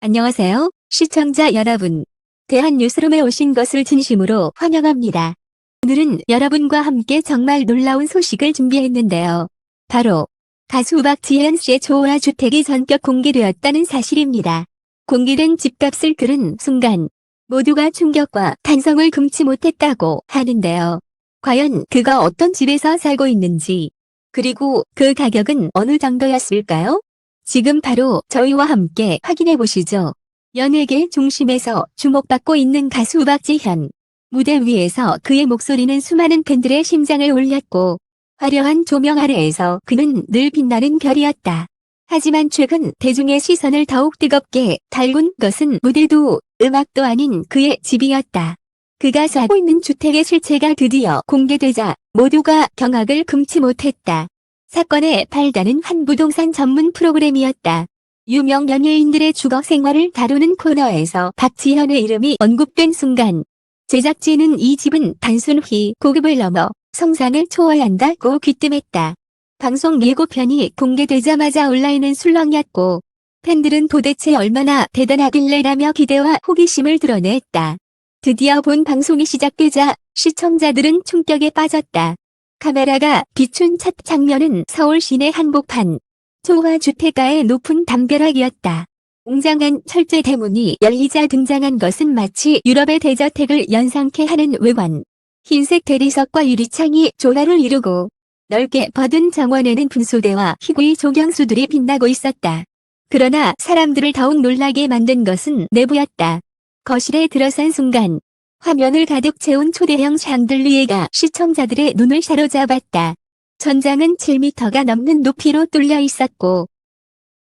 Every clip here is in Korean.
안녕하세요, 시청자 여러분. 대한뉴스룸에 오신 것을 진심으로 환영합니다. 오늘은 여러분과 함께 정말 놀라운 소식을 준비했는데요. 바로 가수 박지현 씨의 조화 주택이 전격 공개되었다는 사실입니다. 공개된 집값을 들은 순간 모두가 충격과 탄성을 금치 못했다고 하는데요. 과연 그가 어떤 집에서 살고 있는지, 그리고 그 가격은 어느 정도였을까요? 지금 바로 저희와 함께 확인해 보시죠. 연예계 중심에서 주목받고 있는 가수 박지현. 무대 위에서 그의 목소리는 수많은 팬들의 심장을 울렸고, 화려한 조명 아래에서 그는 늘 빛나는 별이었다. 하지만 최근 대중의 시선을 더욱 뜨겁게 달군 것은 무대도 음악도 아닌 그의 집이었다. 그가 살고 있는 주택의 실체가 드디어 공개되자 모두가 경악을 금치 못했다. 사건의 발단은 한 부동산 전문 프로그램이었다. 유명 연예인들의 주거 생활을 다루는 코너에서 박지현의 이름이 언급된 순간 제작진은 이 집은 단순히 고급을 넘어 성상을 초월한다고 귀띔했다. 방송 예고편이 공개되자마자 온라인은 술렁였고 팬들은 도대체 얼마나 대단하길래라며 기대와 호기심을 드러냈다. 드디어 본 방송이 시작되자 시청자들은 충격에 빠졌다. 카메라가 비춘 첫 장면은 서울 시내 한복판 조화 주택가의 높은 담벼락이었다. 웅장한 철제 대문이 열리자 등장한 것은 마치 유럽의 대저택을 연상케 하는 외관. 흰색 대리석과 유리창이 조화를 이루고 넓게 퍼든 정원에는 분수대와 희귀 조경수들이 빛나고 있었다. 그러나 사람들을 더욱 놀라게 만든 것은 내부였다. 거실에 들어선 순간 화면을 가득 채운 초대형 샹들리에가 시청자들의 눈을 사로잡았다. 천장은 7m가 넘는 높이로 뚫려 있었고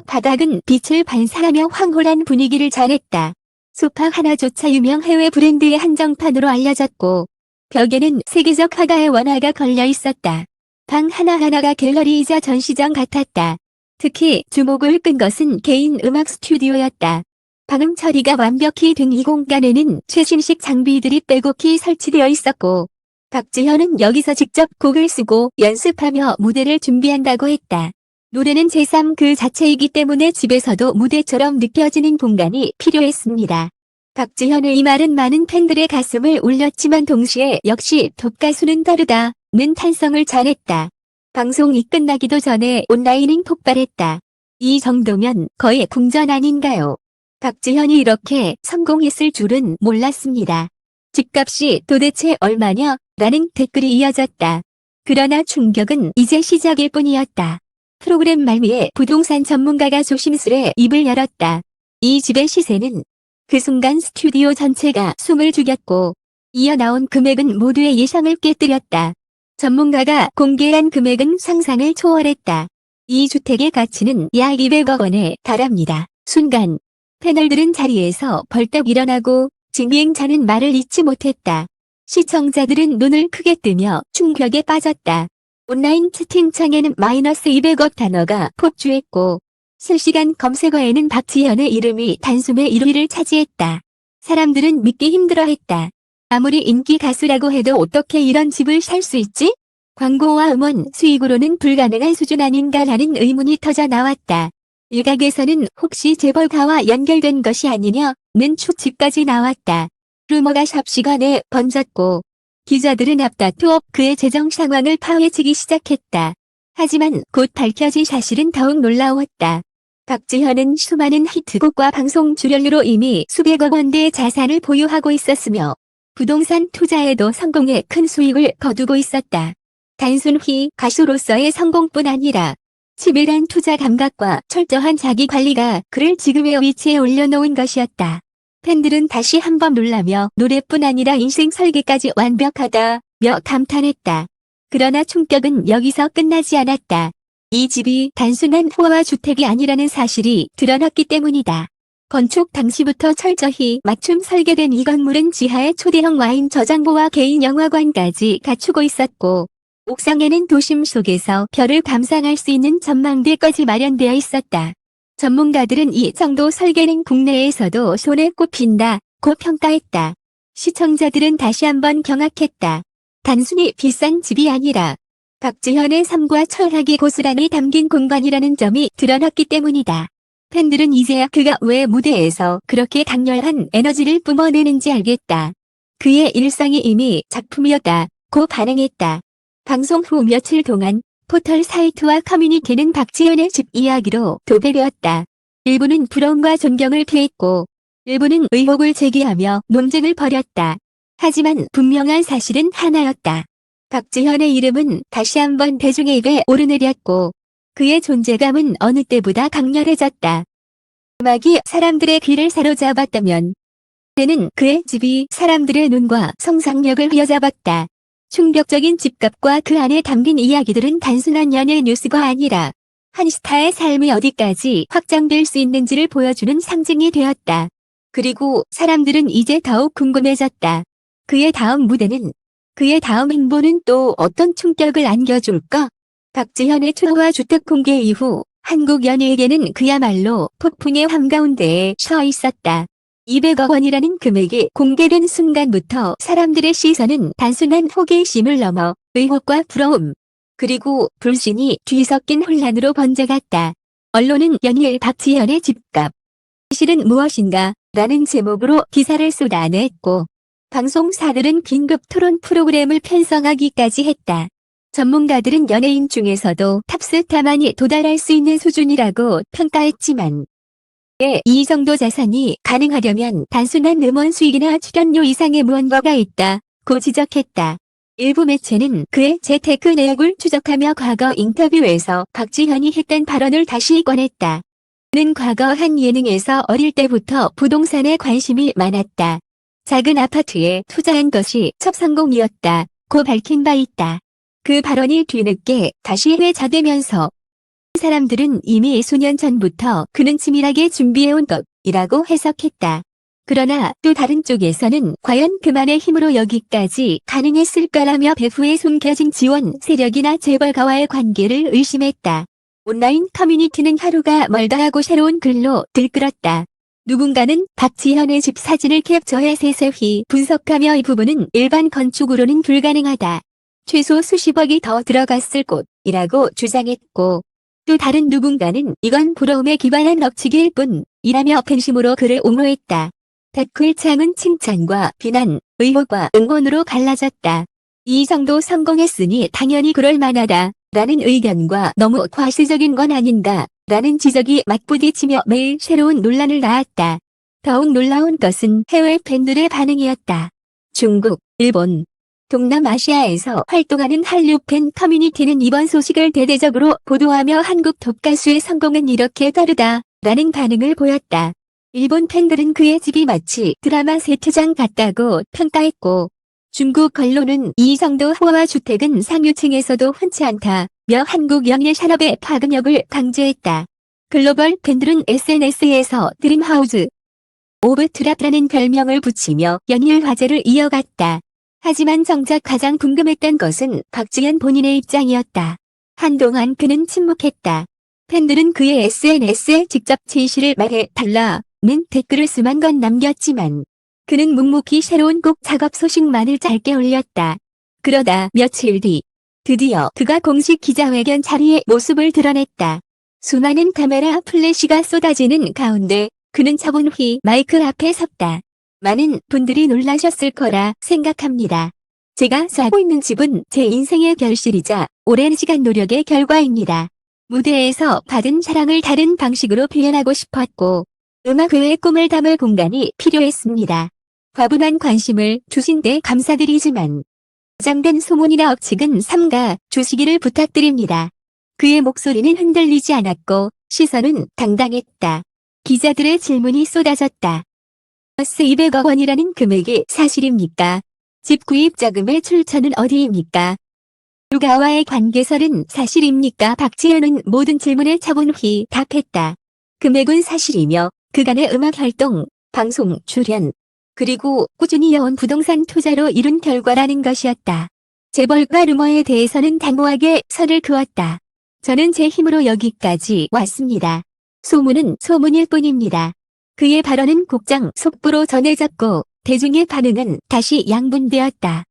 바닥은 빛을 반사하며 황홀한 분위기를 자랬다. 소파 하나조차 유명 해외 브랜드의 한정판으로 알려졌고 벽에는 세계적 화가의 원화가 걸려 있었다. 방 하나하나가 갤러리이자 전시장 같았다. 특히 주목을 끈 것은 개인 음악 스튜디오였다. 방음 처리가 완벽히 된 이 공간에는 최신식 장비들이 빼곡히 설치되어 있었고 박지현은 여기서 직접 곡을 쓰고 연습하며 무대를 준비한다고 했다. 노래는 제3 그 자체이기 때문에 집에서도 무대처럼 느껴지는 공간이 필요했습니다. 박지현의 이 말은 많은 팬들의 가슴을 울렸지만 동시에 역시 톱 가수는 다르다는 탄성을 전했다. 방송이 끝나기도 전에 온라인은 폭발했다. 이 정도면 거의 궁전 아닌가요? 박지현이 이렇게 성공했을 줄은 몰랐습니다. 집값이 도대체 얼마냐? 라는 댓글이 이어졌다. 그러나 충격은 이제 시작일 뿐이었다. 프로그램 말미에 부동산 전문가가 조심스레 입을 열었다. 이 집의 시세는 그 순간 스튜디오 전체가 숨을 죽였고 이어 나온 금액은 모두의 예상을 깨뜨렸다. 전문가가 공개한 금액은 상상을 초월했다. 이 주택의 가치는 약 200억 원에 달합니다. 순간 패널들은 자리에서 벌떡 일어나고 진행자는 말을 잇지 못했다. 시청자들은 눈을 크게 뜨며 충격에 빠졌다. 온라인 채팅창에는 마이너스 200억 단어가 폭주했고 실시간 검색어에는 박지현의 이름이 단숨에 1위를 차지했다. 사람들은 믿기 힘들어했다. 아무리 인기 가수라고 해도 어떻게 이런 집을 살 수 있지? 광고와 음원 수익으로는 불가능한 수준 아닌가라는 의문이 터져 나왔다. 일각에서는 혹시 재벌가와 연결된 것이 아니냐는 추측까지 나왔다. 루머가 삽시간에 번졌고 기자들은 앞다투어 그의 재정 상황을 파헤치기 시작했다. 하지만 곧 밝혀진 사실은 더욱 놀라웠다. 박지현은 수많은 히트곡과 방송 출연료로 이미 수백억 원대의 자산을 보유하고 있었으며 부동산 투자에도 성공해 큰 수익을 거두고 있었다. 단순히 가수로서의 성공뿐 아니라 치밀한 투자 감각과 철저한 자기 관리가 그를 지금의 위치에 올려놓은 것이었다. 팬들은 다시 한번 놀라며 노래뿐 아니라 인생 설계까지 완벽하다며 감탄했다. 그러나 충격은 여기서 끝나지 않았다. 이 집이 단순한 호화 주택이 아니라는 사실이 드러났기 때문이다. 건축 당시부터 철저히 맞춤 설계된 이 건물은 지하에 초대형 와인 저장고와 개인 영화관까지 갖추고 있었고 옥상에는 도심 속에서 별을 감상할 수 있는 전망대까지 마련되어 있었다. 전문가들은 이 정도 설계는 국내에서도 손에 꼽힌다고 평가했다. 시청자들은 다시 한번 경악했다. 단순히 비싼 집이 아니라 박지현의 삶과 철학이 고스란히 담긴 공간이라는 점이 드러났기 때문이다. 팬들은 이제야 그가 왜 무대에서 그렇게 강렬한 에너지를 뿜어내는지 알겠다. 그의 일상이 이미 작품이었다고 반응했다. 방송 후 며칠 동안 포털 사이트와 커뮤니티는 박지현의 집 이야기로 도배되었다. 일부는 부러움과 존경을 표했고 일부는 의혹을 제기하며 논쟁을 벌였다. 하지만 분명한 사실은 하나였다. 박지현의 이름은 다시 한번 대중의 입에 오르내렸고 그의 존재감은 어느 때보다 강렬해졌다. 음악이 사람들의 귀를 사로잡았다면 때는 그의 집이 사람들의 눈과 상상력을 휘어잡았다. 충격적인 집값과 그 안에 담긴 이야기들은 단순한 연예 뉴스가 아니라 한 스타의 삶이 어디까지 확장될 수 있는지를 보여주는 상징이 되었다. 그리고 사람들은 이제 더욱 궁금해졌다. 그의 다음 무대는, 그의 다음 행보는 또 어떤 충격을 안겨줄까? 박지현의 초호화 주택 공개 이후 한국 연예계는 그야말로 폭풍의 한가운데에 서 있었다. 200억 원이라는 금액이 공개된 순간부터 사람들의 시선은 단순한 호기심을 넘어 의혹과 부러움, 그리고 불신이 뒤섞인 혼란으로 번져갔다. 언론은 연일 박지현의 집값, 실은 무엇인가? 라는 제목으로 기사를 쏟아냈고, 방송사들은 긴급 토론 프로그램을 편성하기까지 했다. 전문가들은 연예인 중에서도 탑스타만이 도달할 수 있는 수준이라고 평가했지만, 이 정도 자산이 가능하려면 단순한 음원 수익이나 출연료 이상의 무언가가 있다고 지적했다. 일부 매체는 그의 재테크 내역을 추적하며 과거 인터뷰에서 박지현이 했던 발언을 다시 꺼냈다. 그는 과거 한 예능에서 어릴 때부터 부동산에 관심이 많았다. 작은 아파트에 투자한 것이 첫 성공이었다고 밝힌 바 있다. 그 발언이 뒤늦게 다시 회자되면서 사람들은 이미 수년 전부터 그는 치밀하게 준비해온 것이라고 해석했다. 그러나 또 다른 쪽에서는 과연 그만의 힘으로 여기까지 가능했을까라며 배후에 숨겨진 지원 세력이나 재벌가와의 관계를 의심했다. 온라인 커뮤니티는 하루가 멀다 하고 새로운 글로 들끓었다. 누군가는 박지현의 집 사진을 캡처해 세세히 분석하며 이 부분은 일반 건축으로는 불가능하다. 최소 수십억이 더 들어갔을 곳이라고 주장했고, 또 다른 누군가는 이건 부러움에 기반한 억측일 뿐이라며 팬심으로 그를 옹호했다. 댓글창은 칭찬과 비난, 의혹과 응원으로 갈라졌다. 이 정도 성공했으니 당연히 그럴 만하다. 라는 의견과 너무 과시적인 건 아닌가. 라는 지적이 맞부딪히며 매일 새로운 논란을 낳았다. 더욱 놀라운 것은 해외 팬들의 반응이었다. 중국, 일본, 동남아시아에서 활동하는 한류 팬 커뮤니티는 이번 소식을 대대적으로 보도하며 한국 톱 가수의 성공은 이렇게 다르다. 라는 반응을 보였다. 일본 팬들은 그의 집이 마치 드라마 세트장 같다고 평가했고, 중국 언론은 이 정도 호화 주택은 상류층에서도 흔치 않다며 한국 연예 산업의 파급력을 강조했다. 글로벌 팬들은 SNS에서 드림하우스 오브 트랍라는 별명을 붙이며 연일 화제를 이어갔다. 하지만 정작 가장 궁금했던 것은 박지현 본인의 입장이었다. 한동안 그는 침묵했다. 팬들은 그의 SNS에 직접 진실을 말해달라는 댓글을 수만 건 남겼지만 그는 묵묵히 새로운 곡 작업 소식만을 짧게 올렸다. 그러다 며칠 뒤 드디어 그가 공식 기자회견 자리에 모습을 드러냈다. 수많은 카메라 플래시가 쏟아지는 가운데 그는 차분히 마이크 앞에 섰다. 많은 분들이 놀라셨을 거라 생각합니다. 제가 살고 있는 집은 제 인생의 결실이자 오랜 시간 노력의 결과입니다. 무대에서 받은 사랑을 다른 방식으로 표현하고 싶었고 음악 외의 꿈을 담을 공간이 필요했습니다. 과분한 관심을 주신 데 감사드리지만 과장된 소문이나 억측은 삼가 주시기를 부탁드립니다. 그의 목소리는 흔들리지 않았고 시선은 당당했다. 기자들의 질문이 쏟아졌다. 200억 원이라는 금액이 사실입니까? 집 구입 자금의 출처는 어디입니까? 누가와의 관계설은 사실입니까? 박지현은 모든 질문에 차분히 답했다. 금액은 사실이며 그간의 음악 활동, 방송 출연, 그리고 꾸준히 이어온 부동산 투자로 이룬 결과라는 것이었다. 재벌과 루머에 대해서는 단호하게 선을 그었다. 저는 제 힘으로 여기까지 왔습니다. 소문은 소문일 뿐입니다. 그의 발언은 곡장 속보로 전해졌고 대중의 반응은 다시 양분되었다.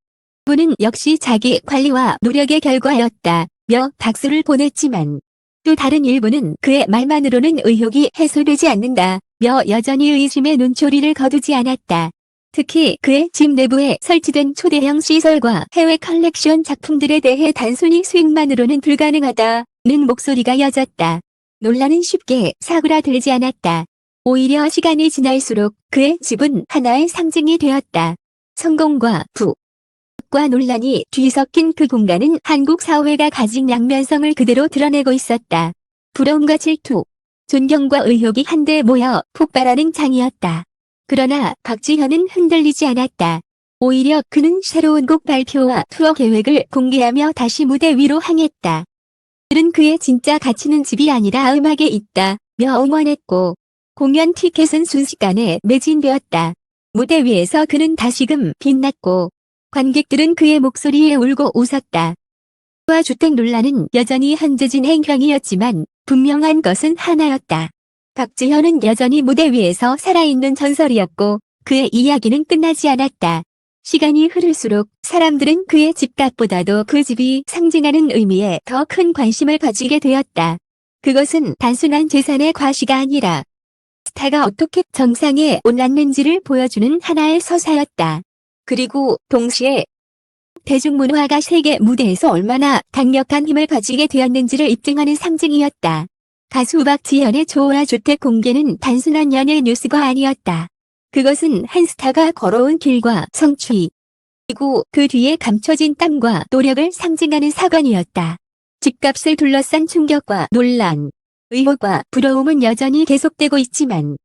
그는 역시 자기 관리와 노력의 결과였다며 박수를 보냈지만 또 다른 일부는 그의 말만으로는 의혹이 해소되지 않는다며 여전히 의심의 눈초리를 거두지 않았다. 특히 그의 집 내부에 설치된 초대형 시설과 해외 컬렉션 작품들에 대해 단순히 수익만으로는 불가능하다는 목소리가 이어졌다. 논란은 쉽게 사그라들지 않았다. 오히려 시간이 지날수록 그의 집은 하나의 상징이 되었다. 성공과 부과 논란이 뒤섞인 그 공간은 한국 사회가 가진 양면성을 그대로 드러내고 있었다. 부러움과 질투, 존경과 의혹이 한데 모여 폭발하는 장이었다. 그러나 박지현은 흔들리지 않았다. 오히려 그는 새로운 곡 발표와 투어 계획을 공개하며 다시 무대 위로 향했다. 그는 그의 진짜 가치는 집이 아니라 음악에 있다며 응원했고 공연 티켓은 순식간에 매진되었다. 무대 위에서 그는 다시금 빛났고 관객들은 그의 목소리에 울고 웃었다. 와 주택 논란은 여전히 한재진 행형이었지만 분명한 것은 하나였다. 박지현은 여전히 무대 위에서 살아있는 전설이었고 그의 이야기는 끝나지 않았다. 시간이 흐를수록 사람들은 그의 집값보다도 그 집이 상징하는 의미에 더 큰 관심을 가지게 되었다. 그것은 단순한 재산의 과시가 아니라 스타가 어떻게 정상에 올랐는지를 보여주는 하나의 서사였다. 그리고 동시에 대중문화가 세계 무대에서 얼마나 강력한 힘을 가지게 되었는지를 입증하는 상징이었다. 가수 박지현의 조화 주택 공개는 단순한 연예 뉴스가 아니었다. 그것은 한 스타가 걸어온 길과 성취, 그리고 그 뒤에 감춰진 땀과 노력을 상징하는 사건이었다. 집값을 둘러싼 충격과 논란, 의혹과 부러움은 여전히 계속되고 있지만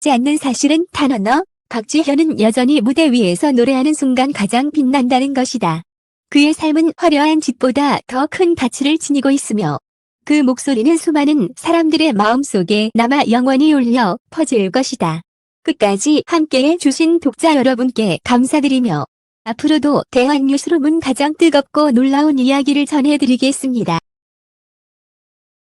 지 않는 사실은 단 하나, 박지현은 여전히 무대 위에서 노래하는 순간 가장 빛난다는 것이다. 그의 삶은 화려한 집보다 더 큰 가치를 지니고 있으며 그 목소리는 수많은 사람들의 마음속에 남아 영원히 울려 퍼질 것이다. 끝까지 함께해 주신 독자 여러분께 감사드리며 앞으로도 대한뉴스룸은 가장 뜨겁고 놀라운 이야기를 전해드리겠습니다.